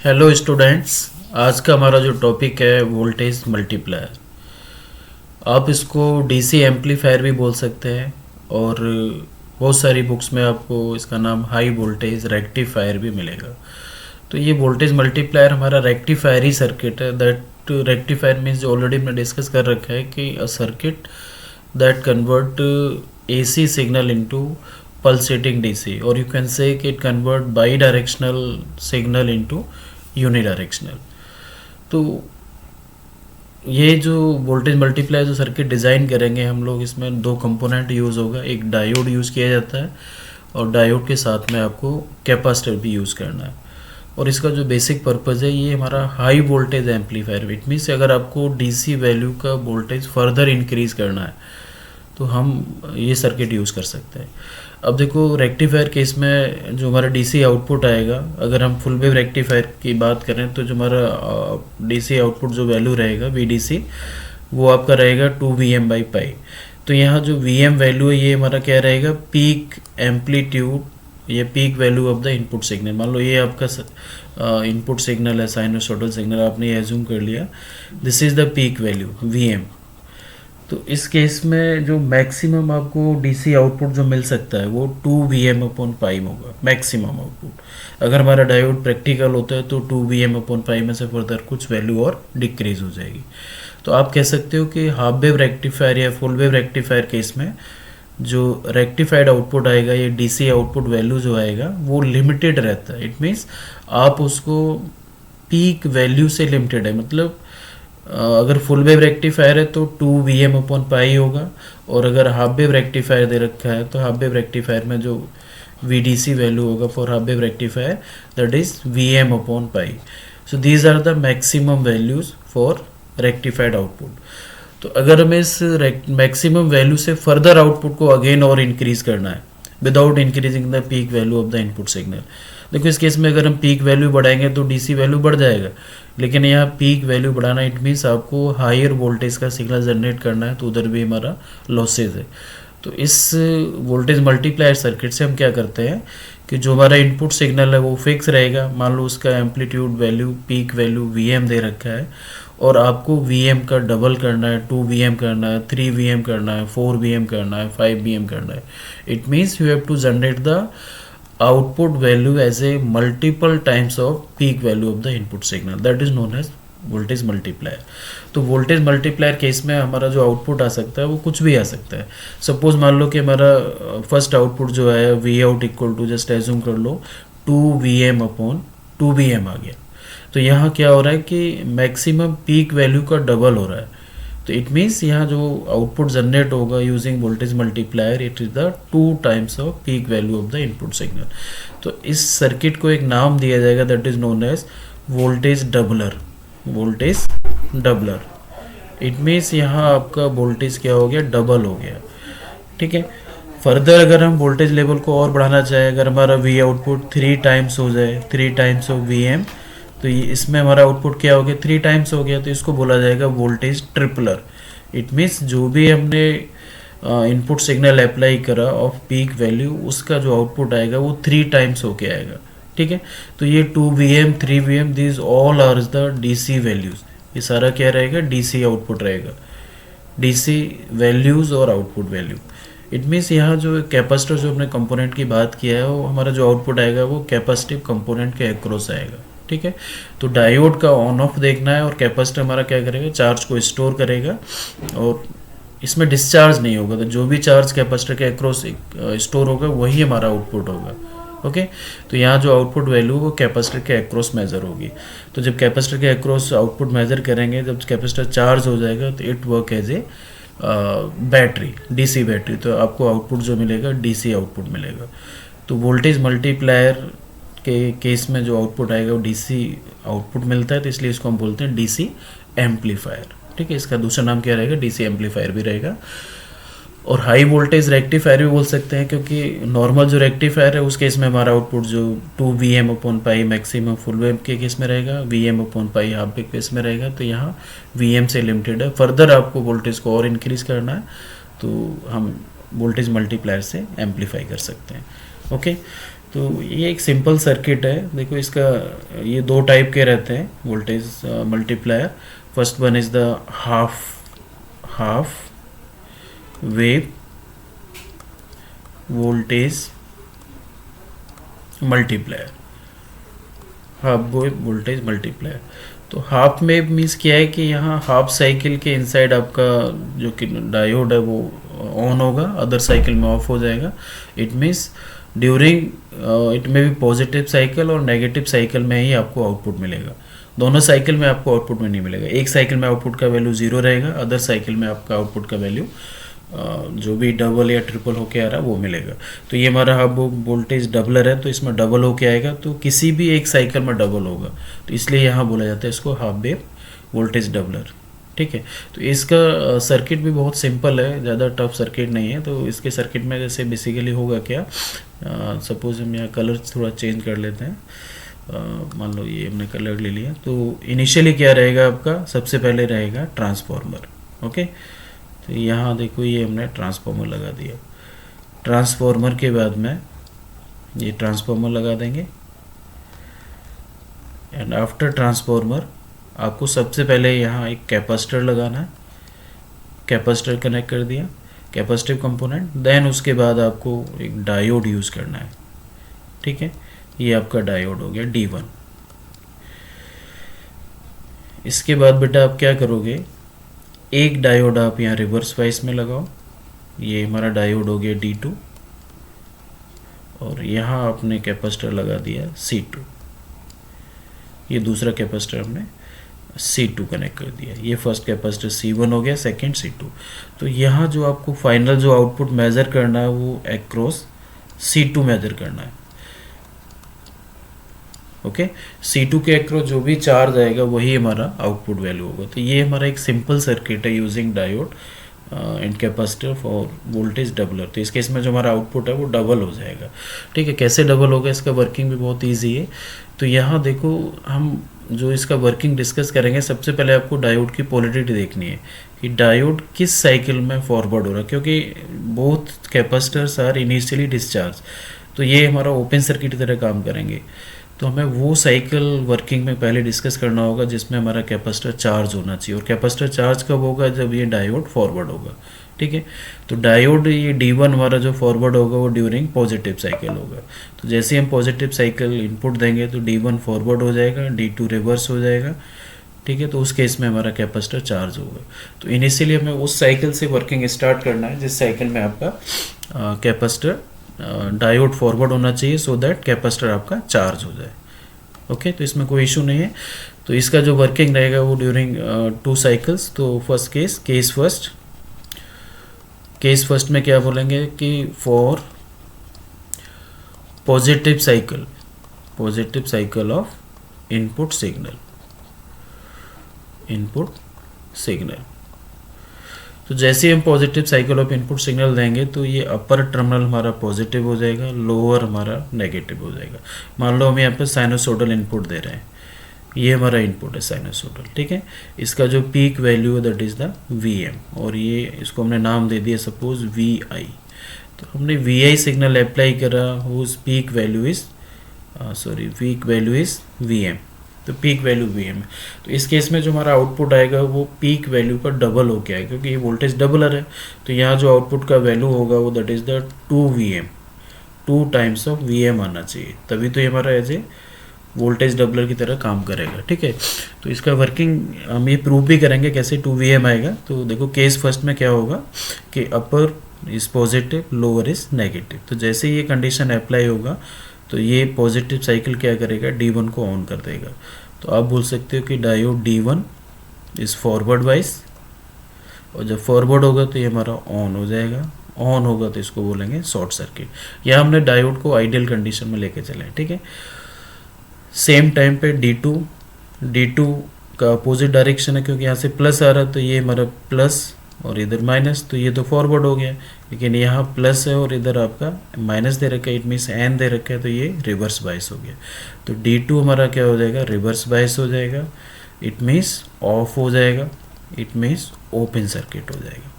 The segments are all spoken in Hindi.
Hello students. आज का हमारा जो टॉपिक है वोल्टेज मल्टीप्लायर। आप इसको डीसी एम्पलीफायर भी बोल सकते हैं और बहुत सारी बुक्स में आपको इसका नाम हाई वोल्टेज रेक्टिफायर भी मिलेगा। तो ये वोल्टेज मल्टीप्लायर हमारा रेक्टिफायर ही सर्किट है। दैट रेक्टिफायर मीन्स जो ऑलरेडी हमने डिस्कस कर रखा है कि a circuit that convert AC signal into pulsating DC, or you can say it convert bidirectional signal into unidirectional. तो ये जो वोल्टेज मल्टीप्लायर जो सर्किट डिज़ाइन करेंगे हम लोग, इसमें दो कंपोनेंट यूज़ होगा। एक डायोड यूज़ किया जाता है और डायोड के साथ में आपको कैपेसिटर भी यूज़ करना है। और इसका जो बेसिक पर्पज़ है, ये हमारा high voltage amplifier. It means अगर आपको डीसी वैल्यू का वोल्टेज फर्दर इंक्रीज़ करना है तो हम ये सर्किट यूज़ कर सकते हैं। अब देखो, रेक्टिफायर केस में जो हमारा डीसी आउटपुट आएगा, अगर हम फुल वेव रेक्टिफायर की बात करें तो जो हमारा डीसी आउटपुट जो वैल्यू रहेगा VDC, वो आपका रहेगा 2Vm/पाई। तो यहाँ जो Vm वैल्यू है ये हमारा क्या रहेगा, पीक एम्पलीट्यूड, ये peak value of the input signal. मान लो ये आपका इनपुट सिग्नल है, साइनोसॉइडल सिग्नल, आपने एज्यूम कर लिया this is the peak value Vm। तो इस केस में जो मैक्सिमम आपको डीसी आउटपुट जो मिल सकता है वो 2Vm/पाई होगा, मैक्सिमम आउटपुट। अगर हमारा डायोड प्रैक्टिकल होता है तो 2Vm/पाई में से फर्दर कुछ वैल्यू और डिक्रीज हो जाएगी। तो आप कह सकते हो कि हाफ वेव रेक्टिफायर या फुल वेव रेक्टिफायर केस में जो रेक्टिफाइड आउटपुट आएगा, ये डीसी आउटपुट वैल्यू जो आएगा वो लिमिटेड रहता है। इट मीन्स आप उसको पीक वैल्यू से लिमिटेड है। मतलब अगर फुल वेव रेक्टिफायर है तो 2Vm/पाई होगा, और अगर हाफ वेव रेक्टिफायर दे रखा है तो हाफ वेव रेक्टिफायर में जो VDC वैल्यू होगा for half wave rectifier that is Vm/पाई। So these are the maximum values for rectified output. तो अगर हमें इस मैक्सिमम वैल्यू से फर्दर आउटपुट को अगेन और इंक्रीज करना है without increasing the peak value of the input signal. देखो, इस केस में अगर हम पीक वैल्यू बढ़ाएंगे तो डीसी वैल्यू बढ़ जाएगा, लेकिन यहाँ पीक वैल्यू बढ़ाना इट मीन्स आपको हायर वोल्टेज का सिग्नल जनरेट करना है, तो उधर भी हमारा लॉसेज है। तो इस वोल्टेज मल्टीप्लायर सर्किट से हम क्या करते हैं कि जो हमारा इनपुट सिग्नल है वो फिक्स रहेगा। मान लो उसका amplitude value, peak value Vm दे रखा है, और आपको Vm का डबल करना है, 2Vm करना है, 3Vm करना है, 4Vm करना है, 5Vm करना है। It means you have to generate the output value as a multiple times of peak value of the input signal, that is known as voltage multiplier. तो वोल्टेज मल्टीप्लायर केस में हमारा जो आउटपुट आ सकता है वो कुछ भी आ सकता है। सपोज मान लो कि हमारा फर्स्ट आउटपुट जो है V out equal to, just assume कर लो 2Vm/2Vm आ गया। तो यहाँ क्या हो रहा है कि मैक्सिमम पीक वैल्यू का डबल हो रहा है। तो इट मीन्स यहाँ जो आउटपुट जनरेट होगा using voltage multiplier, it is the 2 times of peak value of the input signal. तो इस सर्किट को एक नाम दिया जाएगा that is known as voltage doubler. Voltage doubler it means यहाँ आपका वोल्टेज क्या हो गया, डबल हो गया। ठीक है। फर्दर अगर हम वोल्टेज लेवल को और बढ़ाना चाहें, अगर हमारा वी आउटपुट 3 टाइम्स हो जाए, 3 टाइम्स ऑफ Vm, तो ये इसमें हमारा आउटपुट क्या हो गया, 3 टाइम्स हो गया, तो इसको बोला जाएगा वोल्टेज ट्रिपलर। इट मीन्स जो भी हमने इनपुट सिग्नल अप्लाई करा ऑफ पीक वैल्यू, उसका जो आउटपुट आएगा वो 3 टाइम्स होके आएगा। ठीक है। तो ये 2Vm, 3Vm, this all are the DC values. ये सारा क्या रहेगा, डीसी आउटपुट रहेगा, डीसी वैल्यूज और आउटपुट वैल्यू। इट मीन्स यहाँ जो कैपेसिटर जो हमने कंपोनेंट की बात किया है, वो हमारा जो आउटपुट आएगा वो कैपेसिटिव कंपोनेंट के अक्रॉस आएगा। ठीक है। तो डायोड का ऑन ऑफ देखना है, और कैपेसिटर हमारा क्या करेगा, चार्ज को स्टोर करेगा और इसमें डिस्चार्ज नहीं होगा। तो जो भी चार्ज कैपेसिटर के अक्रॉस स्टोर होगा वही हमारा आउटपुट होगा। ओके। तो यहाँ जो आउटपुट वैल्यू वो कैपेसिटर के अक्रॉस मेजर होगी। तो जब कैपेसिटर के अक्रॉस आउटपुट मेजर करेंगे, जब कैपेसिटर चार्ज हो जाएगा तो it work as a battery, DC battery. तो आपको आउटपुट जो मिलेगा डीसी आउटपुट मिलेगा। तो वोल्टेज मल्टीप्लायर के केस में जो आउटपुट आएगा वो डीसी आउटपुट मिलता है, तो इसलिए इसको हम बोलते हैं डीसी एम्पलीफायर। ठीक है। इसका दूसरा नाम क्या रहेगा, डीसी एम्पलीफायर भी रहेगा। और हाई वोल्टेज रेक्टिफायर भी बोल सकते हैं, क्योंकि नॉर्मल जो रेक्टिफायर है उस केस में हमारा आउटपुट जो 2Vm/पाई मैक्सिमम फुल वेव के केस में रहेगा, Vm/पाई हाफ वेव केस में रहेगा। तो यहाँ Vm से लिमिटेड है। फर्दर आपको वोल्टेज को और इंक्रीज करना है तो हम वोल्टेज मल्टीप्लायर से एम्पलीफाई कर सकते हैं। ओके। तो ये एक सिंपल सर्किट है। देखो इसका ये दो टाइप के रहते हैं voltage multiplier. First one is the half wave voltage multiplier, half wave voltage multiplier. तो हाफ में मीन्स क्या है कि यहाँ हाफ साइकिल के इनसाइड आपका जो कि डायोड है वो ऑन होगा, अदर साइकिल में ऑफ हो जाएगा। इट मीन्स ड्यूरिंग इट में भी पॉजिटिव साइकिल और नेगेटिव साइकिल में ही आपको आउटपुट मिलेगा। दोनों साइकिल में आपको आउटपुट में नहीं मिलेगा। एक साइकिल में आउटपुट का वैल्यू 0 रहेगा, अदर साइकिल में आपका आउटपुट का वैल्यू जो भी डबल या ट्रिपल होके आ रहा है वो मिलेगा। तो ये हमारा अब वोल्टेज डबलर है, तो इसमें डबल होके आएगा, तो किसी भी एक साइकिल में डबल होगा, तो इसलिए यहाँ बोला जाता है इसको हाफ वेव वोल्टेज डबलर। ठीक है, तो इसका सर्किट भी बहुत सिंपल है, ज़्यादा टफ सर्किट नहीं है। तो इसके सर्किट में जैसे बेसिकली होगा क्या, सपोज हम यहाँ कलर थोड़ा चेंज कर लेते हैं। मान लो ये हमने कलर ले लिया। तो इनिशियली क्या रहेगा आपका, सबसे पहले रहेगा ट्रांसफॉर्मर। ओके, तो यहाँ देखो ये हमने ट्रांसफॉर्मर लगा दिया। ट्रांसफॉर्मर के बाद में ये ट्रांसफॉर्मर लगा देंगे, एंड आफ्टर ट्रांसफॉर्मर आपको सबसे पहले यहाँ एक कैपेसिटर लगाना है। कैपेसिटर कनेक्ट कर दिया, कैपेसिटिव कंपोनेंट। देन उसके बाद आपको एक डायोड यूज़ करना है। ठीक है, ये आपका डायोड हो गया D1। इसके बाद बेटा आप क्या करोगे, एक डायोड आप यहाँ रिवर्स वाइस में लगाओ। ये हमारा डायोड हो गया D2, और यहाँ आपने कैपेसिटर लगा दिया C2। ये दूसरा कैपेसिटर हमने C2 कनेक्ट कर दिया। ये फर्स्ट कैपेसिटर C1 हो गया, सेकंड C2। तो यहाँ जो आपको फाइनल जो आउटपुट मेज़र करना है वो एक्रॉस C2 मेज़र करना है। ओके, C2 के एक्रॉस जो भी चार्ज आएगा वही हमारा आउटपुट वैल्यू होगा। तो ये हमारा एक सिंपल सर्किट है using diode and capacitor for voltage doubler. तो इस केस में जो हमारा आउटपुट है वो डबल हो जाएगा। ठीक है, कैसे डबल होगा, इसका वर्किंग भी बहुत ईजी है। तो यहाँ देखो हम जो इसका वर्किंग डिस्कस करेंगे, सबसे पहले आपको डायोड की पोलैरिटी देखनी है कि डायोड किस साइकिल में फॉरवर्ड हो रहा है, क्योंकि both capacitors are initially discharge. तो ये हमारा ओपन सर्किट की तरह काम करेंगे। तो हमें वो साइकिल वर्किंग में पहले डिस्कस करना होगा जिसमें हमारा कैपेसिटर चार्ज होना चाहिए। और कैपेसिटर चार्ज कब होगा, जब ये डायोड फॉरवर्ड होगा। ठीक है, तो डायोड ये D1 हमारा जो फॉरवर्ड होगा वो ड्यूरिंग पॉजिटिव साइकिल होगा। तो जैसे हम पॉजिटिव साइकिल इनपुट देंगे तो D1 फॉरवर्ड हो जाएगा, D2 रिवर्स हो जाएगा। ठीक है, तो उस केस में हमारा कैपेसिटर चार्ज होगा। तो इनिशियली हमें उस साइकिल से वर्किंग स्टार्ट करना है जिस साइकिल में आपका कैपेसिटर डायोड फॉरवर्ड होना चाहिए, सो दैट कैपेसिटर आपका चार्ज हो जाए। ओके, तो इसमें कोई इशू नहीं है। तो इसका जो वर्किंग रहेगा वो ड्यूरिंग 2 साइकिल्स। तो फर्स्ट केस फर्स्ट में क्या बोलेंगे कि for positive cycle of input signal. तो जैसे ही हम positive cycle of input signal देंगे तो ये अपर टर्मिनल हमारा पॉजिटिव हो जाएगा, लोअर हमारा नेगेटिव हो जाएगा। मान लो हम यहाँ पे साइनोसोडल इनपुट दे रहे हैं, ये हमारा इनपुट है साइनोसोडल। ठीक है, इसका जो पीक वैल्यू है दैट इज़ द VM, और ये इसको हमने नाम दे दिया सपोज VI। तो हमने VI सिग्नल अप्लाई करा, whose peak value is VM। तो पीक वैल्यू VM है। तो इस केस में जो हमारा आउटपुट आएगा वो पीक वैल्यू का डबल होके आएगा, क्योंकि ये वोल्टेज डबलर है। तो यहाँ जो आउटपुट का वैल्यू होगा वो that is the 2 times of VM आना चाहिए, तभी तो ये हमारा एज ए वोल्टेज डबलर की तरह काम करेगा। ठीक है, तो इसका वर्किंग हम ये प्रूव भी करेंगे कैसे 2 VM आएगा। तो देखो केस फर्स्ट में क्या होगा कि upper is positive, lower is negative. तो जैसे ये कंडीशन अप्लाई होगा तो ये पॉजिटिव साइकिल क्या करेगा, D1 को ऑन कर देगा। तो आप बोल सकते हो कि diode D1 is forward wise, और जब फॉरवर्ड होगा तो ये हमारा ऑन हो जाएगा। ऑन होगा तो इसको बोलेंगे शॉर्ट सर्किट। यहाँ हमने डायोड को आइडियल कंडीशन में लेके चले। ठीक है, सेम टाइम पे D2 का अपोजिट डायरेक्शन है, क्योंकि यहाँ से प्लस आ रहा है तो ये हमारा प्लस और इधर माइनस, तो ये तो फॉरवर्ड हो गया। लेकिन यहाँ प्लस है और इधर आपका माइनस दे रखा है, इट मीन्स एन दे रखा है, तो ये रिवर्स बाइस हो गया। तो D2 हमारा क्या हो जाएगा, रिवर्स बाइस हो जाएगा। इट मीन्स ऑफ हो जाएगा, इट मीन्स ओपन सर्किट हो जाएगा।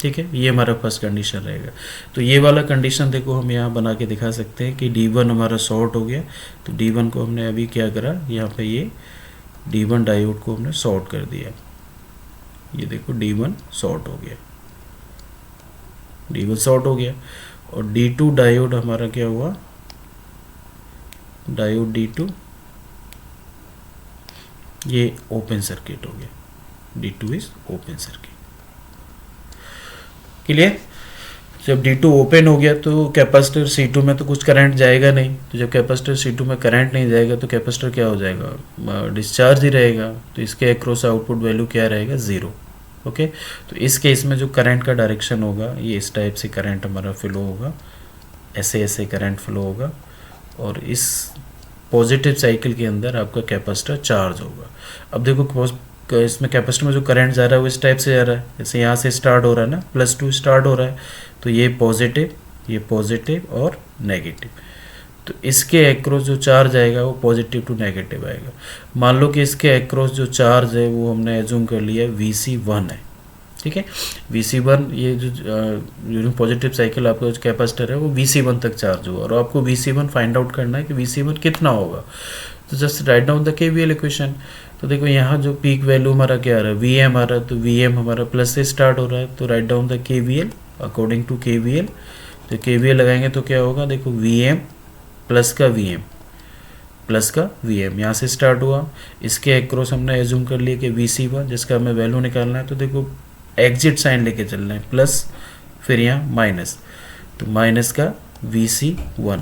ठीक है, ये हमारा फर्स्ट कंडीशन रहेगा। तो ये वाला कंडीशन देखो हम यहाँ बना के दिखा सकते हैं कि D1 हमारा शॉर्ट हो गया। तो D1 को हमने अभी क्या करा, यहाँ पे ये D1 डायोड को हमने शॉर्ट कर दिया। ये देखो D1 शॉर्ट हो गया, D1 शॉर्ट हो गया। और D2 डायोड हमारा क्या हुआ, डायोड D2 ये ओपन सर्किट हो गया। D2 is open circuit. Clear. जब D2 ओपन हो गया तो कैपेसिटर C2 में तो कुछ करंट जाएगा नहीं। तो जब कैपेसिटर C2 में करंट नहीं जाएगा तो कैपेसिटर क्या हो जाएगा, डिस्चार्ज ही रहेगा। तो इसके अक्रॉस आउटपुट वैल्यू क्या रहेगा, 0। ओके। तो इस केस में जो करंट का डायरेक्शन होगा ये इस टाइप से करंट हमारा फ्लो होगा, ऐसे ऐसे करंट फ्लो होगा। और इस पॉजिटिव साइकिल के अंदर आपका कैपेसिटर चार्ज होगा। अब देखो इसमें कैपेसिटर में जो करंट जा रहा है वो इस टाइप से जा रहा है, जैसे यहाँ से स्टार्ट हो रहा है ना, +2 स्टार्ट हो रहा है। तो ये पॉजिटिव और नेगेटिव। तो इसके अक्रॉस जो चार्ज आएगा वो पॉजिटिव टू नेगेटिव आएगा। मान लो कि इसके अक्रॉस जो चार्ज है वो हमने एज्यूम कर लिया Vc1 है। ठीक है, Vc1 ये जो ड्यूरिंग पॉजिटिव साइकिल आपका जो कैपेसिटर है वो Vc1 तक चार्ज हुआ। और आपको Vc1 फाइंड आउट करना है कि Vc1 कितना होगा। तो just write down the KVL equation. तो देखो यहाँ जो पीक वैल्यू हमारा क्या आ रहा है, Vm आ रहा है। तो Vm हमारा प्लस से स्टार्ट हो रहा है। तो right down the KVL according to KVL। तो KVL लगाएंगे तो क्या होगा, देखो Vm प्लस का Vm यहाँ से स्टार्ट हुआ। इसके अक्रॉस हमने एज्यूम कर लिया कि Vc1 जिसका हमें वैल्यू निकालना है। तो देखो एग्जिट साइन लेके चलना है, प्लस फिर यहाँ माइनस। तो माइनस का Vc1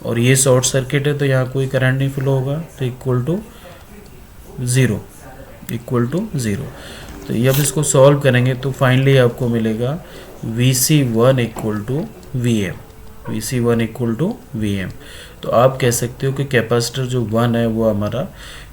और ये शॉर्ट सर्किट है तो यहाँ कोई करंट नहीं फ्लो होगा। तो इक्वल टू ज़ीरो। तो ये अब इसको सॉल्व करेंगे तो फाइनली आपको मिलेगा Vc1 इक्वल टू Vm। तो आप कह सकते हो कि कैपेसिटर जो 1 है वो हमारा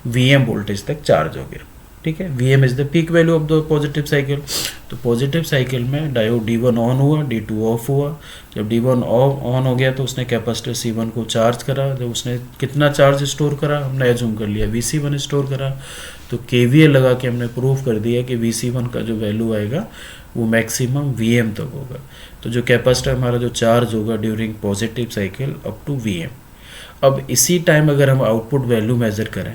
Vm वोल्टेज तक चार्ज हो गया। ठीक है, Vm is the peak value of the positive cycle. तो पॉजिटिव साइकिल में डायोड D1 ऑन हुआ, D2 ऑफ हुआ। जब D1 ऑन हो गया तो उसने कैपेसिटर C1 को चार्ज करा। जब उसने कितना चार्ज स्टोर करा, हमने एज्यूम कर लिया Vc1 स्टोर करा। तो KVL लगा के हमने प्रूव कर दिया कि Vc1 का जो वैल्यू आएगा वो मैक्सिमम Vm तक होगा। तो जो कैपेसिटर हमारा जो चार्ज होगा during positive cycle up to Vm। अब इसी टाइम अगर हम आउटपुट वैल्यू मेजर करें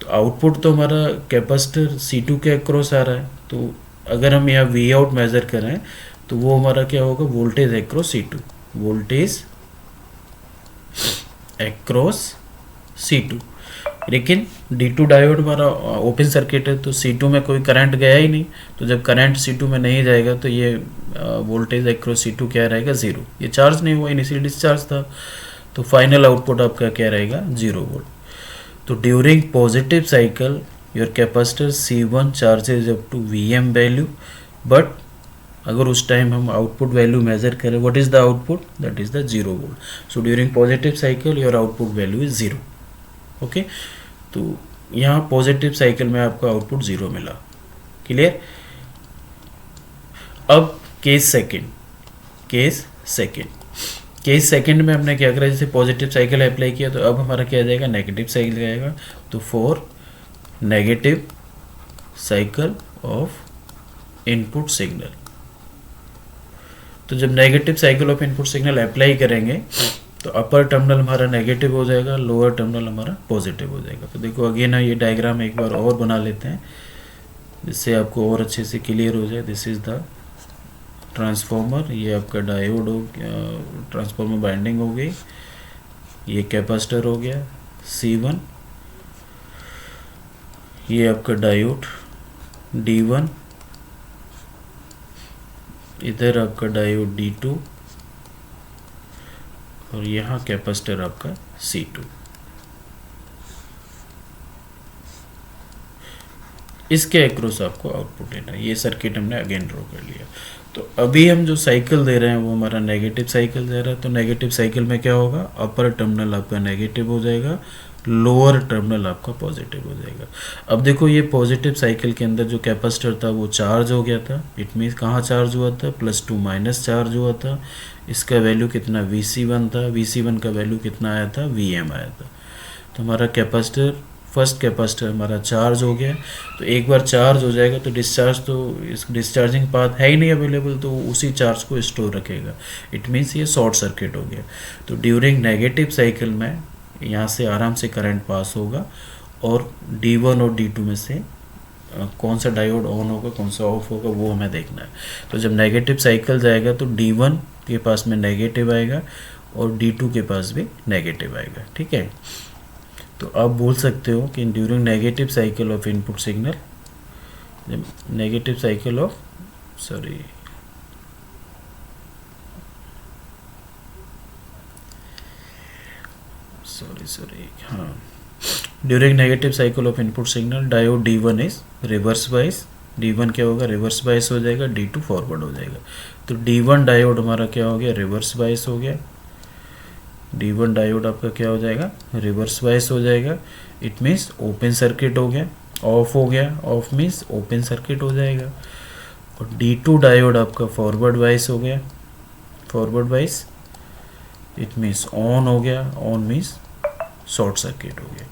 तो आउटपुट तो हमारा कैपेसिटर C2 के अक्रॉस आ रहा है। तो अगर हम यहाँ V आउट मेजर करें तो वो हमारा क्या होगा, वोल्टेज अक्रॉस C2। लेकिन D2 डायोड हमारा ओपन सर्किट है तो C2 में कोई करंट गया ही नहीं। तो जब करंट C2 में नहीं जाएगा तो ये वोल्टेज अक्रॉस C2 क्या रहेगा, 0। ये चार्ज नहीं हुआ, इनिशियल डिस्चार्ज था। तो फाइनल आउटपुट आपका क्या रहेगा, 0 वोल्ट। तो during positive cycle your capacitor C1 charges up to Vm value. But अगर उस टाइम हम आउटपुट वैल्यू मेजर करें, what is the output, that is the 0 volt. So during positive cycle your output value is 0। Okay, तो यहाँ पॉजिटिव साइकिल में आपका आउटपुट 0 मिला। क्लियर। अब केस सेकंड में हमने क्या करा, जैसे पॉजिटिव साइकिल अप्लाई किया तो अब हमारा क्या जाएगा, नेगेटिव साइकिल आएगा। तो for negative cycle of input signal, तो जब negative cycle of input signal apply करेंगे तो अपर टर्मिनल हमारा नेगेटिव हो जाएगा, लोअर टर्मिनल हमारा पॉजिटिव हो जाएगा। तो देखो अगेन ये डायग्राम एक बार और बना लेते हैं जिससे आपको और अच्छे से क्लियर हो जाए। दिस इज द ट्रांसफॉर्मर, ये आपका डायोड हो गया, ट्रांसफॉर्मर बाइंडिंग हो गई, ये कैपेसिटर हो गया C1, ये आपका डायोड D1, इधर आपका डायोड D2 और यहाँ कैपेसिटर आपका C2। इसके अक्रॉस आपको आउटपुट लेना है। ये सर्किट हमने अगेन ड्रॉ कर लिया। तो अभी हम जो साइकिल दे रहे हैं वो हमारा नेगेटिव साइकिल दे रहा है। तो नेगेटिव साइकिल में क्या होगा, अपर टर्मिनल आपका नेगेटिव हो जाएगा, लोअर टर्मिनल आपका पॉजिटिव हो जाएगा। अब देखो ये पॉजिटिव साइकिल के अंदर जो कैपेसिटर था वो चार्ज हो गया था। इट मीन्स कहाँ चार्ज हुआ था, +2 माइनस चार्ज हुआ था। इसका वैल्यू कितना, Vc1 था। Vc1 का वैल्यू कितना आया था, Vm आया था। तो हमारा कैपेसिटर फर्स्ट कैपेसिटर हमारा चार्ज हो गया, तो एक बार चार्ज हो जाएगा तो डिस्चार्ज, तो इस डिस्चार्जिंग पाथ है ही नहीं अवेलेबल, तो उसी चार्ज को स्टोर रखेगा। इट मीन्स ये शॉर्ट सर्किट हो गया। तो ड्यूरिंग नेगेटिव साइकिल में यहाँ से आराम से करंट पास होगा, और D1 और D2 में से कौन सा डायोड ऑन होगा कौन सा ऑफ होगा वो हमें देखना है। तो जब नेगेटिव साइकिल जाएगा तो D1 के पास में नेगेटिव आएगा और D2 के पास भी नेगेटिव आएगा, ठीक है। तो आप बोल सकते हो कि during negative cycle of input signal, negative cycle of sorry हाँ, during negative cycle of input signal diode D1 is reverse bias. D1 क्या होगा, रिवर्स बाइस हो जाएगा, D2 फॉरवर्ड हो जाएगा। तो D1 डायोड हमारा क्या हो गया, रिवर्स बाइस हो गया। D1 डायोड आपका क्या हो जाएगा, रिवर्स बाइस हो जाएगा। इट मीन्स ओपन सर्किट हो गया। ऑफ हो गया, ऑफ मीन्स ओपन सर्किट हो जाएगा। और D2 डायोड आपका फॉरवर्ड बाइस हो गया, फॉरवर्ड बाइस। इट मीन्स ऑन हो गया, ऑन मीन्स शॉर्ट सर्किट हो गया,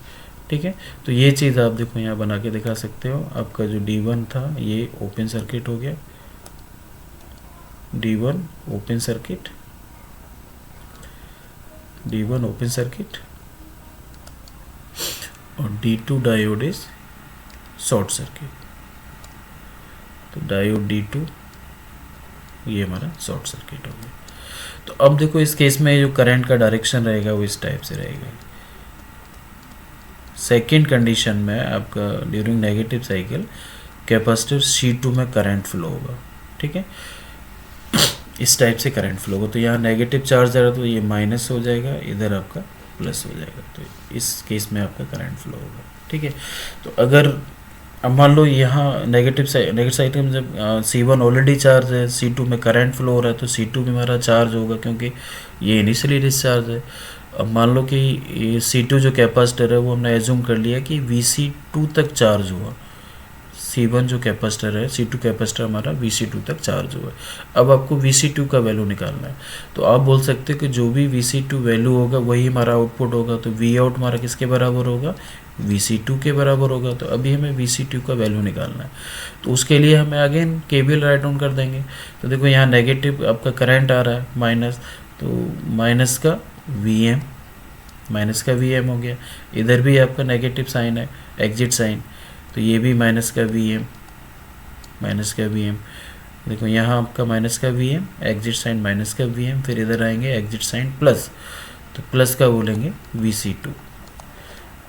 ठीक है। तो ये चीज़ आप देखो यहाँ बना के दिखा सकते हो। आपका जो D1 था ये ओपन सर्किट हो गया, D1 open circuit, D1 open circuit, और D2 diode is short circuit. तो डायोड D2 ये हमारा शॉर्ट सर्किट हो गया। तो अब देखो इस केस में जो करंट का डायरेक्शन रहेगा वो इस टाइप से रहेगा। सेकेंड कंडीशन में आपका during negative cycle capacitor C2 में करंट फ्लो होगा, ठीक है। इस टाइप से करंट फ्लो होगा। तो यहाँ नेगेटिव चार्ज आ रहा तो ये माइनस हो जाएगा, इधर आपका प्लस हो जाएगा। तो इस केस में आपका करंट फ्लो होगा, ठीक है। तो अगर अब मान लो यहाँ नेगेटिव साइड में जब C1 ऑलरेडी चार्ज है, C2 में करंट फ्लो हो रहा है, तो C2 भी हमारा चार्ज होगा क्योंकि ये इनिशियली डिस्चार्ज है। अब मान लो कि ये C2 जो कैपेसिटर है वो हमने एज्यूम कर लिया कि Vc2 तक चार्ज हुआ। C1 जो कैपेसिटर है, C2 कैपेसिटर हमारा Vc2 तक चार्ज हुआ है। अब आपको Vc2 का वैल्यू निकालना है। तो आप बोल सकते हो कि जो भी Vc2 वैल्यू होगा वही हमारा आउटपुट होगा। तो Vout हमारा किसके बराबर होगा, Vc2 के बराबर होगा। तो अभी हमें Vc2 का वैल्यू निकालना है। तो उसके लिए हमें अगेन KVL राइट डाउन कर देंगे। तो देखो यहाँ नेगेटिव आपका करंट आ रहा है माइनस, तो माइनस का Vm, माइनस का Vm हो गया। इधर भी आपका नेगेटिव साइन है, एग्जिट साइन, तो ये भी माइनस का Vm, माइनस का Vm। देखो यहाँ आपका माइनस का Vm, एग्जिट साइन माइनस का Vm, फिर इधर आएंगे एग्जिट साइन प्लस, तो प्लस का बोलेंगे Vc2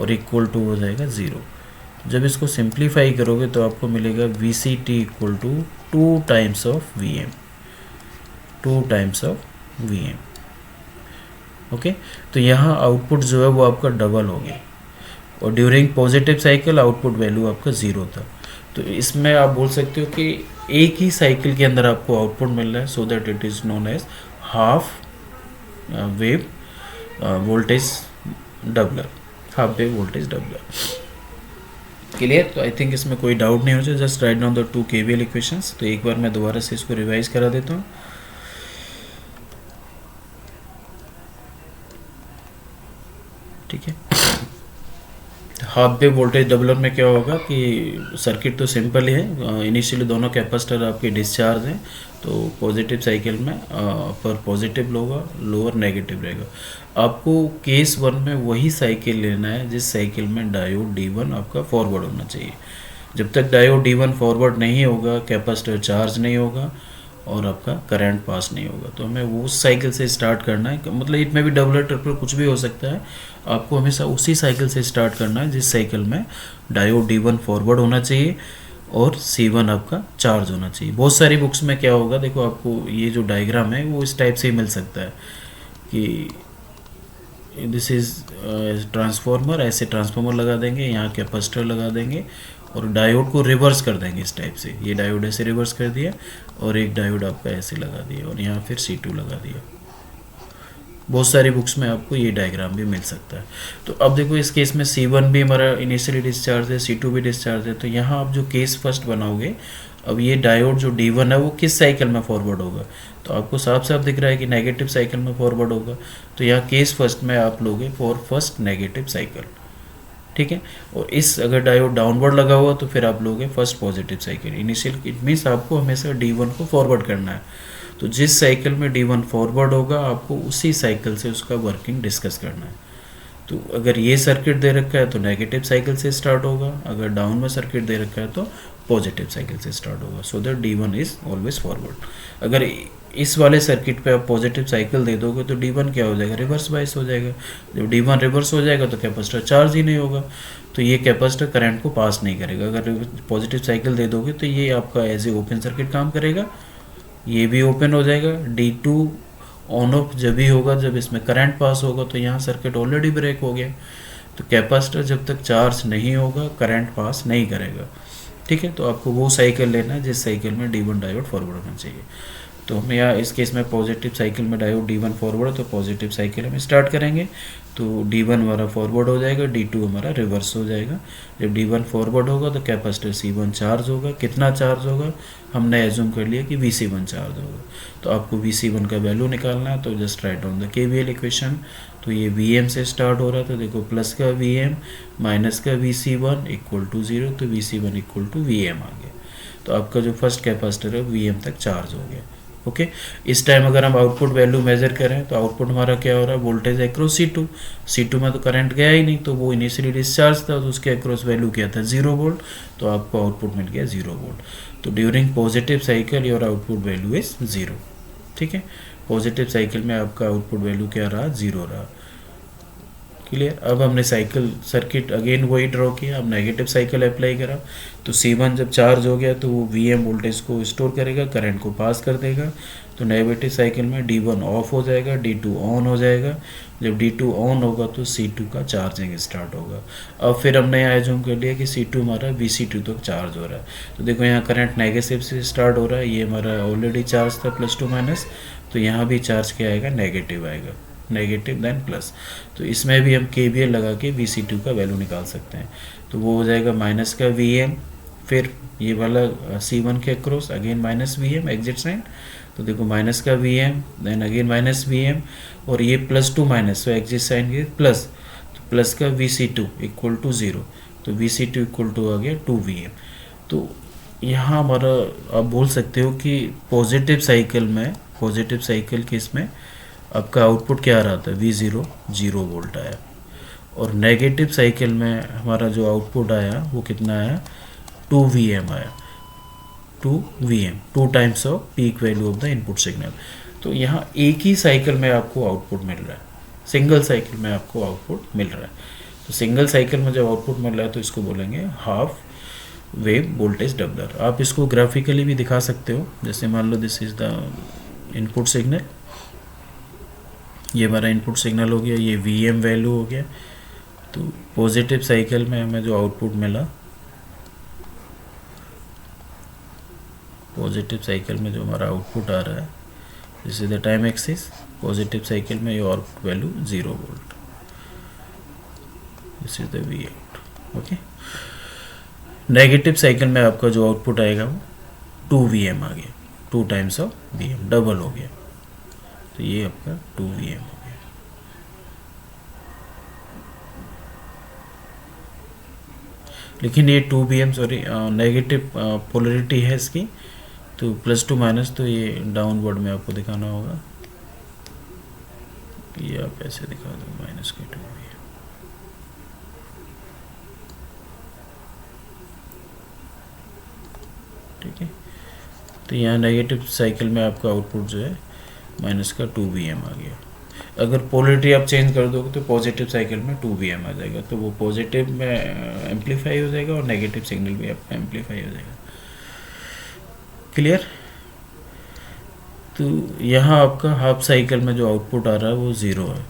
और इक्वल टू हो जाएगा 0। जब इसको सिंप्लीफाई करोगे तो आपको मिलेगा Vct equal to 2 times of Vm, 2 times of Vm, okay. तो यहाँ आउटपुट जो है वो आपका डबल हो गया, और during positive cycle output value आपका 0 था। तो इसमें आप बोल सकते हो कि एक ही साइकिल के अंदर आपको आउटपुट मिल रहा है, so that it is known as half wave voltage doubler, half wave voltage doubler. Clear? तो आई थिंक इसमें कोई डाउट नहीं हो जाए। Just write down the 2 KVL equations. तो एक बार मैं दोबारा से इसको रिवाइज करा देता हूँ। ठीक है, हाफ वेव वोल्टेज डबलर में क्या होगा कि सर्किट तो सिंपल ही है। इनिशियली दोनों कैपेसिटर आपके डिस्चार्ज हैं, तो पॉजिटिव साइकिल में अपर पॉजिटिव होगा, लोअर नेगेटिव रहेगा। आपको केस 1 में वही साइकिल लेना है जिस साइकिल में डायोड D1 आपका फॉरवर्ड होना चाहिए। जब तक डायोड D1 फॉरवर्ड नहीं होगा, कैपेसिटर चार्ज नहीं होगा और आपका करंट पास नहीं होगा। तो हमें वो उस साइकिल से स्टार्ट करना है। मतलब इसमें भी डबलर ट्रिपल कुछ भी हो सकता है, आपको हमेशा उसी साइकिल से स्टार्ट करना है जिस साइकिल में डायोड D1 फॉरवर्ड होना चाहिए और C1 आपका चार्ज होना चाहिए। बहुत सारी बुक्स में क्या होगा, देखो आपको ये जो डायग्राम है वो इस टाइप से ही मिल सकता है कि दिस इज़ ट्रांसफार्मर, ऐसे ट्रांसफार्मर लगा देंगे, यहाँ कैपेसिटर लगा देंगे और डायोड को रिवर्स कर देंगे इस टाइप से। ये डायोड ऐसे रिवर्स कर दिया और एक डायोड आपका ऐसे लगा दिया और यहाँ फिर C2 लगा दिया। बहुत सारी बुक्स में आपको ये डायग्राम भी मिल सकता है। तो अब देखो इस केस में C1 भी हमारा इनिशियली डिस्चार्ज है, C2 भी डिस्चार्ज है। तो यहाँ आप जो केस फर्स्ट बनाओगे, अब ये डायोड जो D1 है वो किस साइकिल में फॉरवर्ड होगा, तो आपको साफ साफ दिख रहा है कि नेगेटिव साइकिल में फॉरवर्ड होगा। तो यहाँ केस फर्स्ट में आप लोगे फॉर फर्स्ट नेगेटिव साइकिल। ठीक है। और इस अगर डायोड डाउनवर्ड लगा हुआ तो फिर आप लोगे first positive cycle initial, it means आपको हमेशा D1 को फॉरवर्ड करना है। तो जिस साइकिल में D1 फॉरवर्ड होगा आपको उसी साइकिल से उसका वर्किंग डिस्कस करना है। तो अगर ये सर्किट दे रखा है तो नेगेटिव साइकिल से स्टार्ट होगा, अगर डाउन में सर्किट दे रखा है तो पॉजिटिव साइकिल से स्टार्ट होगा, so that D1 is always forward. अगर इस वाले सर्किट पे आप पॉजिटिव साइकिल दे दोगे तो D1 क्या हो जाएगा, रिवर्स बाइस हो जाएगा। जब D1 रिवर्स हो जाएगा तो कैपेसिटर चार्ज ही नहीं होगा, तो ये कैपेसिटर करंट को पास नहीं करेगा। अगर पॉजिटिव साइकिल दे दोगे तो ये आपका एज ए ओपन सर्किट काम करेगा, ये भी ओपन हो जाएगा। D2 ऑन ऑफ जब भी होगा जब इसमें करंट पास होगा, तो यहाँ सर्किट ऑलरेडी ब्रेक हो गया, तो कैपेसिटर जब तक चार्ज नहीं होगा करंट पास नहीं करेगा। ठीक है, तो आपको वो साइकिल लेना है जिस साइकिल में D1 डायोड फॉरवर्ड होना चाहिए। तो हम यहाँ इस केस में पॉजिटिव साइकिल में डायोड D1 फॉरवर्ड, तो पॉजिटिव साइकिल हम स्टार्ट करेंगे, तो D1 हमारा फॉरवर्ड हो जाएगा, D2 हमारा रिवर्स हो जाएगा। जब D1 फॉरवर्ड होगा तो कैपेसिटर C1 चार्ज होगा। कितना चार्ज होगा, हमने एज्यूम कर लिया कि VC1 चार्ज होगा। तो आपको VC1 का वैल्यू निकालना है, तो just write down the KVL equation. तो ये Vm से स्टार्ट हो रहा है, तो देखो प्लस का Vm माइनस का VC1 इक्वल टू 0, तो VC1 इक्वल टू Vm आ गया। तो आपका जो फर्स्ट कैपेसिटर है Vm तक चार्ज हो गया। ओके, इस टाइम अगर हम आउटपुट वैल्यू मेजर करें तो आउटपुट हमारा क्या हो रहा है, वोल्टेज अक्रॉस C2 में तो करंट गया ही नहीं, तो वो इनिशियली डिस्चार्ज था, तो उसके अक्रॉस वैल्यू क्या था, 0 वोल्ट, तो आपको आउटपुट मिल गया 0 वोल्ट। तो during positive cycle your output value is 0। ठीक है, पॉजिटिव साइकिल में आपका आउटपुट वैल्यू क्या रहा, 0 रहा। क्लियर। अब हमने साइकिल सर्किट अगेन वही ड्रॉ किया, अब नेगेटिव साइकिल अप्लाई करा, तो C1 जब चार्ज हो गया तो वो Vm वोल्टेज को स्टोर करेगा, करंट को पास कर देगा। तो नेगेटिव साइकिल में D1 ऑफ हो जाएगा, D2 ऑन हो जाएगा। जब D2 ऑन होगा तो C2 का चार्जिंग स्टार्ट होगा। अब फिर हमने यहाँ एज्यूम कर लिया कि C2 हमारा VC2 तक चार्ज हो रहा है, तो देखो यहाँ करंट नेगेटिव से स्टार्ट हो रहा है, ये हमारा ऑलरेडी चार्ज था प्लस टू माइनस, तो यहाँ भी चार्ज क्या आएगा, नेगेटिव आएगा, नेगेटिव देन प्लस। तो इसमें भी हम KVL लगा के VC2 का वैल्यू निकाल सकते हैं, तो वो हो जाएगा माइनस का Vm, फिर ये वाला C1 के across again minus Vm exit sign, तो देखो माइनस का Vm then again minus Vm, और ये प्लस टू माइनस, तो एग्जिट साइन के प्लस, तो प्लस का VC2 इक्वल टू 0, तो VC2 इक्वल टू आ गया 2Vm। तो यहाँ हमारा आप बोल सकते हो कि पॉजिटिव साइकिल में, पॉजिटिव साइकिल के इसमें आपका आउटपुट क्या आ रहा था, V0 0 वोल्ट आया, और नेगेटिव साइकिल में हमारा जो आउटपुट आया वो कितना आया, 2Vm आया, 2Vm, 2 times of peak value of the input signal. तो यहाँ एक ही साइकिल में आपको आउटपुट मिल रहा है, सिंगल साइकिल में आपको आउटपुट मिल रहा है। तो सिंगल साइकिल में जब आउटपुट मिल रहा है तो इसको बोलेंगे हाफ वेव वोल्टेज डबलर। आप इसको ग्राफिकली भी दिखा सकते हो, जैसे मान लो this is the input signal, ये हमारा इनपुट सिग्नल हो गया, ये Vm वैल्यू हो गया। तो पॉजिटिव साइकिल में हमें जो आउटपुट मिला, पॉजिटिव साइकिल में जो हमारा आउटपुट आ रहा है, this is the time axis, positive cycle में ये output value 0 volt, this is the V out. Okay, negative cycle में आपका जो आउटपुट आएगा वो 2Vm आ गया, 2 टाइम्स ऑफ Vm, डबल हो गया, तो ये आपका 2Vm हो गया। लेकिन ये 2Vm सॉरी नेगेटिव पोलरिटी है इसकी, तो प्लस टू माइनस, तो ये डाउनवर्ड में आपको दिखाना होगा, ये आप ऐसे दिखा दो माइनस के 2Vm। ठीक है, तो यहाँ नेगेटिव साइकिल में आपका आउटपुट जो है माइनस का 2Vm आ गया। अगर पोलरिटी आप चेंज कर दोगे तो पॉजिटिव साइकिल में 2Vm आ जाएगा, तो वो पॉजिटिव में एम्पलीफाई हो जाएगा और नेगेटिव सिग्नल भी आपका एम्पलीफाई हो जाएगा। क्लियर। तो यहाँ आपका हाफ साइकिल में जो आउटपुट आ रहा है वो 0 है,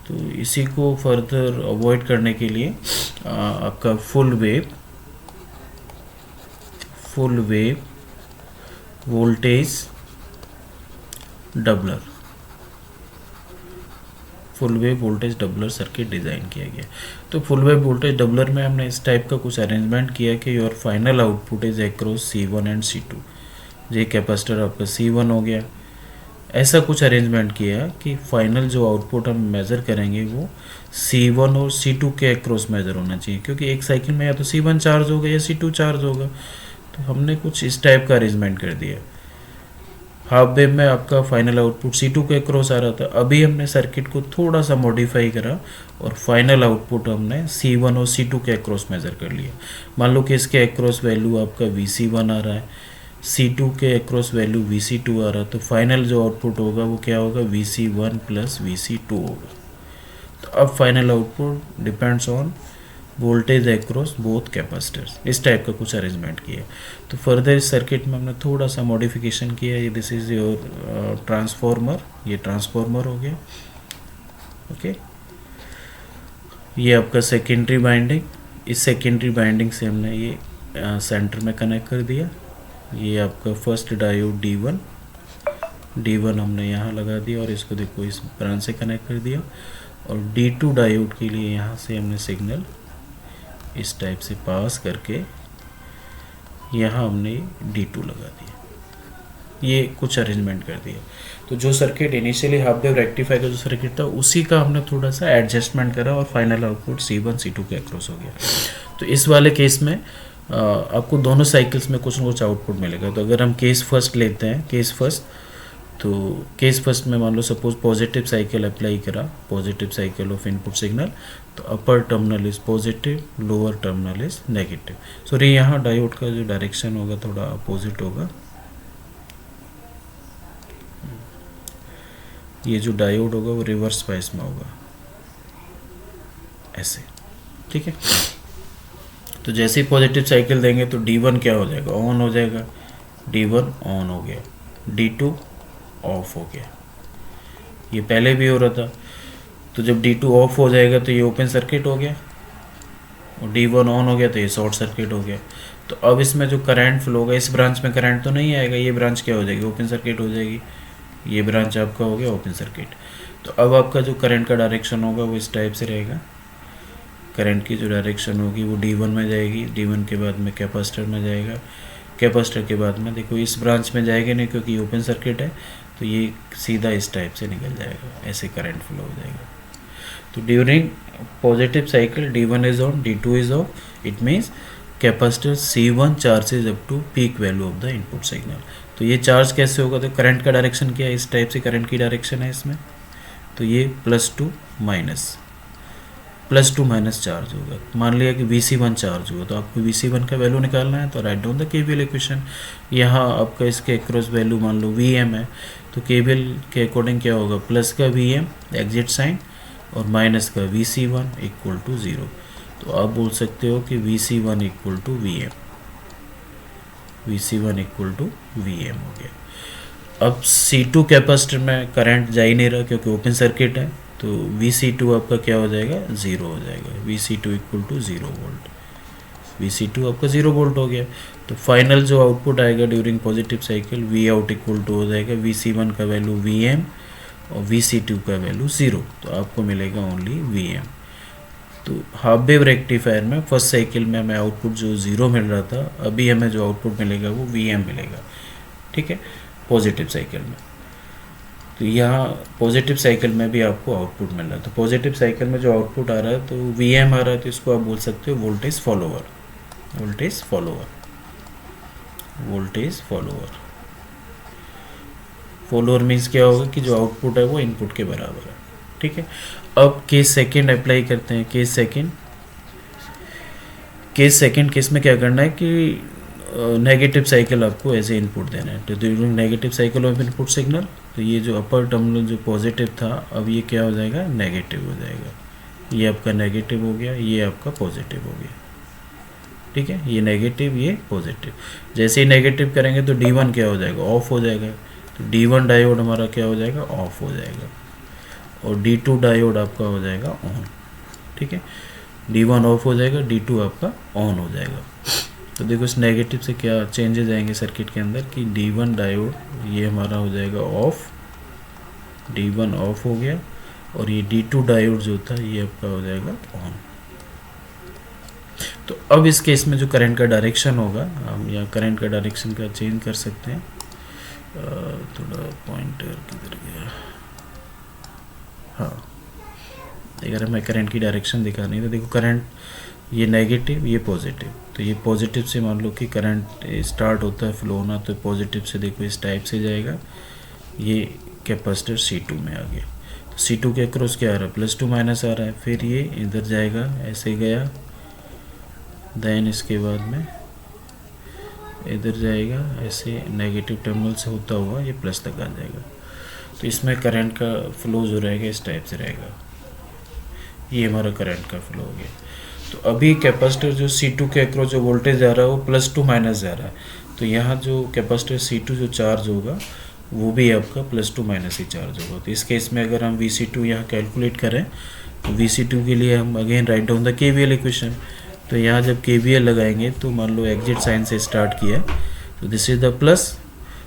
तो इसी को फर्दर अवॉइड करने के लिए आपका full wave voltage doubler, full wave voltage doubler circuit design किया गया। तो फुल वेव वोल्टेज डबलर में हमने इस टाइप का कुछ अरेंजमेंट किया कि your final output is across C1 and C2। ये कैपेसिटर आपका C1 हो गया, ऐसा कुछ अरेंजमेंट किया कि फाइनल जो आउटपुट हम मेज़र करेंगे वो C1 और C2 के अक्रॉस मेज़र होना चाहिए, क्योंकि एक साइकिल में या तो C1 चार्ज होगा या C2 चार्ज होगा। तो हमने कुछ इस टाइप का अरेंजमेंट कर दिया। हाफ वेव में आपका फाइनल आउटपुट C2 के अक्रॉस आ रहा था, अभी हमने सर्किट को थोड़ा सा मॉडिफाई करा और फाइनल आउटपुट हमने C1 और C2 के अक्रॉस मेज़र कर लिया। मान लो कि इसके अक्रॉस वैल्यू आपका VC1 आ रहा है, C2 के अक्रॉस वैल्यू VC2 आ रहा है, तो फाइनल जो आउटपुट होगा वो क्या होगा, VC1 प्लस VC2 होगा। तो अब final output depends on voltage across both capacitors. इस टाइप का कुछ अरेंजमेंट किया। तो फर्दर इस सर्किट में हमने थोड़ा सा मॉडिफिकेशन किया। ये दिस इज़ योर ट्रांसफॉर्मर, ये ट्रांसफॉर्मर हो गया। ओके, ये आपका सेकेंडरी बाइंडिंग, इस सेकेंडरी बाइंडिंग से हमने ये सेंटर में कनेक्ट कर दिया। ये आपका फर्स्ट डायोड D1 हमने यहाँ लगा दिया और इसको देखो इस ब्रांच से कनेक्ट कर दिया। और D2 डायोड के लिए यहाँ से हमने सिग्नल इस टाइप से पास करके यहाँ हमने D2 लगा दिया। ये कुछ अरेंजमेंट कर दिया। तो जो circuit initially half wave rectify का जो सर्किट था उसी का हमने थोड़ा सा एडजस्टमेंट करा और फाइनल आउटपुट C1 C2 के अक्रॉस हो गया। तो इस वाले केस में आपको दोनों साइकिल्स में कुछ ना कुछ आउटपुट मिलेगा। तो अगर हम केस फर्स्ट लेते हैं, तो केस फर्स्ट में मान लो सपोज पॉजिटिव साइकिल अप्लाई करा, positive cycle of input signal, तो upper terminal is positive, lower terminal is negative. Sorry, यहाँ डायोड का जो डायरेक्शन होगा थोड़ा अपोजिट होगा। ये जो डायोड होगा वो रिवर्स बायस में होगा, ऐसे, ठीक है। तो जैसे ही पॉजिटिव साइकिल देंगे तो D1 क्या हो जाएगा, ऑन हो जाएगा। D1 ऑन हो गया, D2 ऑफ हो गया। ये पहले भी हो रहा था। तो जब D2 ऑफ हो जाएगा तो ये ओपन सर्किट हो गया और D1 ऑन हो गया तो ये शॉर्ट सर्किट हो गया। तो अब इसमें जो करंट फ्लो होगा, इस ब्रांच में करंट तो नहीं आएगा, ये ब्रांच क्या हो जाएगी, ओपन सर्किट हो जाएगी। ये ब्रांच आपका हो गया ओपन सर्किट। तो अब आपका जो करंट का डायरेक्शन होगा वो इस टाइप से रहेगा। करंट की जो डायरेक्शन होगी वो D1 में जाएगी, D1 के बाद में कैपेसिटर में जाएगा, कैपेसिटर के बाद में देखो इस ब्रांच में जाएगा नहीं क्योंकि ये ओपन सर्किट है, तो ये सीधा इस टाइप से निकल जाएगा, ऐसे करंट फ्लो हो जाएगा। तो during positive cycle D1 is on, D2 is off, it means capacitor C1 charges up to peak value of the input signal. तो ये चार्ज कैसे होगा, तो करंट का डायरेक्शन क्या है, इस टाइप से करंट की डायरेक्शन है इसमें। तो ये प्लस टू माइनस चार्ज होगा। मान लिया कि VC1 चार्ज हुआ, तो आपको VC1 का वैल्यू निकालना है, तो right down the KVL equation. यहाँ आपका इसके अक्रॉस वैल्यू मान लो VM है, तो KVL के अकॉर्डिंग क्या होगा, प्लस का VM एग्जिट साइन और माइनस का VC1 इक्वल टू 0। तो आप बोल सकते हो कि VC1 equal to VM, VC1 equal to VM हो गया। अब C2 कैपेसिटर में करंट जा ही नहीं रहा क्योंकि ओपन सर्किट है, तो VC2 आपका क्या हो जाएगा, 0 हो जाएगा। VC2 equal to 0 volt, VC2 आपका 0 वोल्ट हो गया। तो फाइनल जो आउटपुट आएगा during positive cycle, V out equal to हो जाएगा VC1 का वैल्यू VM और VC2 का वैल्यू 0, तो आपको मिलेगा ओनली VM। तो हाफ वेव रेक्टिफायर में फर्स्ट साइकिल में हमें आउटपुट जो 0 मिल रहा था, अभी हमें जो आउटपुट मिलेगा वो VM मिलेगा, ठीक है, पॉजिटिव साइकिल में। तो यहाँ पॉजिटिव साइकिल में भी आपको आउटपुट मिल रहा है। तो पॉजिटिव साइकिल में जो आउटपुट आ रहा है तो VM आ रहा है, तो इसको आप बोल सकते हो voltage follower, voltage follower, voltage follower. Follower means क्या होगा कि जो आउटपुट है वो इनपुट के बराबर है, ठीक है। अब केस सेकंड अप्लाई करते हैं। केस सेकंड केस में क्या करना है कि नेगेटिव साइकिल आपको ऐसे इनपुट देना है। तो during negative cycle of input signal, तो ये जो अपर टर्मिनल जो पॉजिटिव था अब ये क्या हो जाएगा, नेगेटिव हो जाएगा। ये आपका नेगेटिव हो गया, ये आपका पॉजिटिव हो गया, ठीक है। ये नेगेटिव, ये पॉजिटिव। जैसे ही नेगेटिव करेंगे तो D1 क्या हो जाएगा, ऑफ हो जाएगा। तो D1 डायोड हमारा क्या हो जाएगा, ऑफ हो जाएगा। और D2 डायोड आपका हो जाएगा ऑन, ठीक है। D1 ऑफ हो जाएगा, D2 आपका ऑन हो जाएगा। तो देखो इस नेगेटिव से क्या चेंजेस आएंगे सर्किट के अंदर कि D1 डायोड ये हमारा हो जाएगा ऑफ, D1 ऑफ हो गया, और ये D2 डायोड जो था ये आपका हो जाएगा ऑन। तो अब इस केस में जो करंट का डायरेक्शन होगा, हम यहाँ करंट का डायरेक्शन का चेंज कर सकते हैं। थोड़ा पॉइंटर किधर गया, हाँ, अगर हमें करंट की डायरेक्शन दिखानी है तो देखो करंट ये नेगेटिव ये पॉजिटिव, तो ये पॉजिटिव से मान लो कि करंट स्टार्ट होता है फ्लो होना, तो पॉजिटिव से देखो इस टाइप से जाएगा, ये कैपेसिटर C2 में आ गया, तो C2 के अक्रॉस क्या आ रहा है, +2 माइनस आ रहा है, फिर ये इधर जाएगा ऐसे गया, देन इसके बाद में इधर जाएगा ऐसे नेगेटिव टर्मिनल से होता हुआ ये प्लस तक आ जाएगा, तो इसमें करंट का फ्लो जो रहेगा इस टाइप से रहेगा, ये हमारा करंट का फ्लो हो गया। तो अभी कैपेसिटर जो C2 के अक्रॉस जो वोल्टेज जा रहा है वो +2 माइनस जा रहा है, तो यहाँ जो कैपेसिटर C2 जो चार्ज होगा वो भी आपका +2 माइनस ही चार्ज होगा। तो इस केस में अगर हम Vc2 यहाँ कैलकुलेट करें तो Vc2 के लिए हम again right down the KVL equation, तो यहाँ जब KVL लगाएंगे तो मान लो एग्जिट साइन से स्टार्ट किया, तो this is the plus,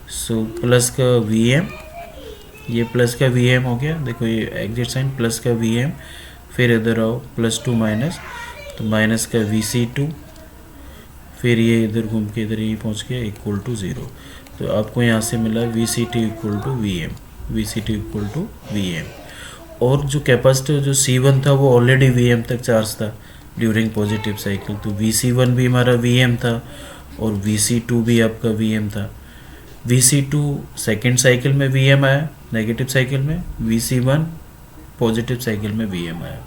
so plus का Vm, ये प्लस का Vm हो गया, देखो ये एग्जिट साइन प्लस का Vm, फिर इधर आओ +2 माइनस, तो माइनस का Vc2, फिर ये इधर घूम के इधर ही पहुंच गया इक्वल टू 0, तो आपको यहाँ से मिला Vc2 equal to Vm, Vc2 equal to Vm, और जो कैपेसिटर जो C1 था वो ऑलरेडी Vm तक चार्ज था ड्यूरिंग पॉजिटिव साइकिल, तो Vc1 भी हमारा Vm था और Vc2 भी आपका Vm था। Vc2 सेकेंड साइकिल में Vm आया नेगेटिव साइकिल में, Vc1 पॉजिटिव साइकिल में Vm आया,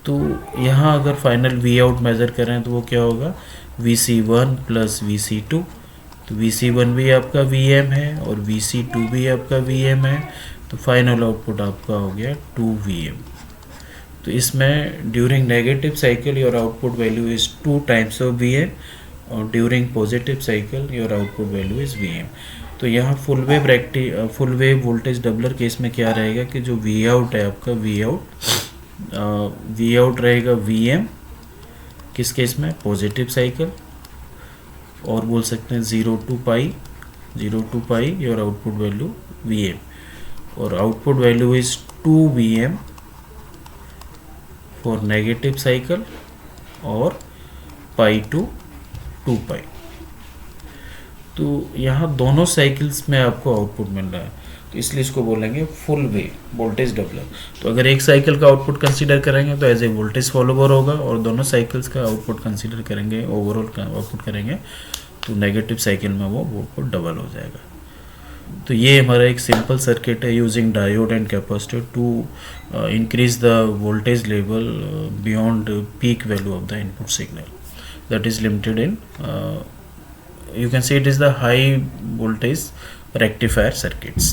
तो यहाँ अगर फाइनल V आउट मेज़र करें तो वो क्या होगा, Vc1 प्लस Vc2, तो Vc1 भी आपका Vm है और Vc2 भी आपका Vm है, तो फाइनल आउटपुट आपका हो गया 2Vm। तो इसमें during negative cycle your output value is 2 times of Vm और during positive cycle your output value is Vm। तो यहाँ full wave voltage doubler case में क्या रहेगा कि जो V आउट है आपका V आउट रहेगा Vm, किस केस में पॉजिटिव साइकिल, और बोल सकते हैं 0 to pi your output value Vm, और output value is 2Vm for negative cycle और पाई टू 2 पाई। तो यहाँ दोनों साइकिल्स में आपको आउटपुट मिल रहा है, तो इसलिए इसको बोलेंगे फुल वेव वोल्टेज डबलर। तो अगर एक साइकिल का आउटपुट कंसीडर करेंगे तो एज ए वोल्टेज फॉलोवर होगा, और दोनों साइकिल्स का आउटपुट कंसीडर करेंगे ओवरऑल का आउटपुट करेंगे तो नेगेटिव साइकिल में वो आउटपुट डबल हो जाएगा। तो ये हमारा एक सिंपल सर्किट है using diode and capacitor to increase the voltage level beyond peak value of the input signal that is limited in you can say it is the high voltage rectifier circuits.